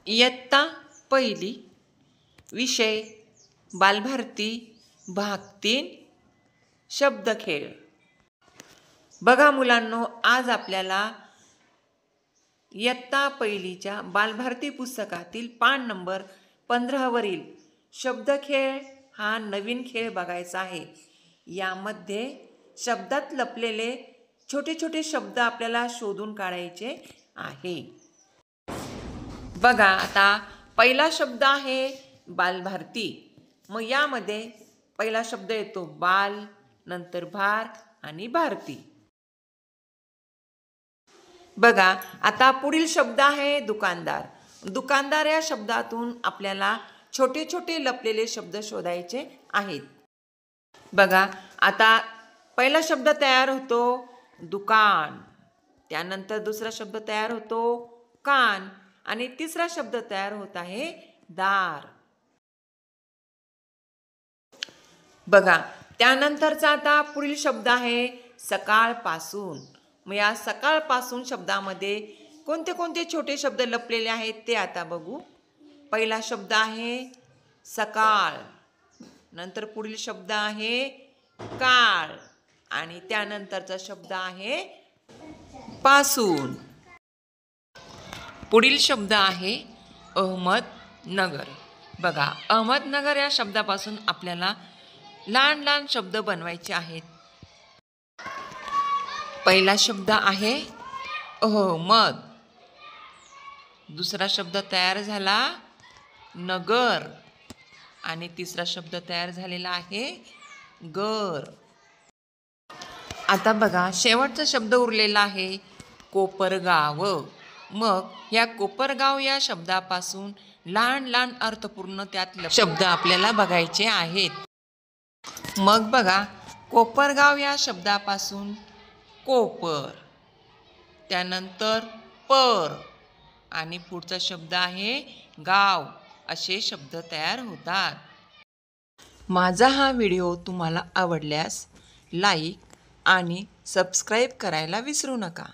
इयत्ता पहिली, विषय बालभारती, भाग 3, शब्दखेळ। बघा मुलांनो, आज आपल्याला इयत्ता पहिलीच्या बालभारती पुस्तकातील पान नंबर 15 वरील शब्दखेळ हा नवीन खेळ बघायचा आहे। यामध्ये शब्दात लपलेले छोटे छोटे शब्द आपल्याला शोधून काढायचे आहे। बघा, आता पहिला शब्द आहे बालभारती। मग यामध्ये पहिला शब्द येतो बाल, नंतर भार आणि भारती। बघा, आता पुढील शब्द आहे दुकानदार। दुकानदार या शब्दातून आपल्याला छोटे छोटे लपलेले शब्द शोधायचे आहेत। बघा, आता पहिला शब्द तयार होतो दुकान, त्यानंतर दुसरा शब्द तयार होतो कान आणि तिसरा शब्द तयार होत आहे दार। बघा, त्यानंतरचा आता पुढील शब्द आहे सकाळपासून। मग या सकाळपासून शब्दामध्ये कोणते कोणते छोटे शब्द लपलेले आहेत ते आता बघू। पहिला शब्द आहे सकाळ, नंतर पुढील शब्द आहे काळ आणि त्यानंतरचा शब्द आहे पासून। पुढील शब्द आहे अहमदनगर। बघा, अहमदनगर या शब्दापासून आपल्याला लहान लहान शब्द बनवायचे आहेत। पहिला शब्द आहे अहमद, दुसरा शब्द तयार झाला नगर आणि तिसरा शब्द तयार झालेला आहे घर। आता बघा, शेवटचा शब्द उरलेला आहे कोपरगाव। मग या कोपरगाव या शब्दापासून लहान लहान अर्थपूर्ण त्यात शब्द आपल्याला बघायचे आहेत। मग बघा, कोपरगाव या शब्दापासून कोपर, त्यानंतर पर आणि पुढचा शब्द आहे गाव असे शब्द तयार होतात। माझा हा व्हिडिओ तुम्हाला आवडल्यास लाईक आणि सबस्क्राईब करायला विसरू नका।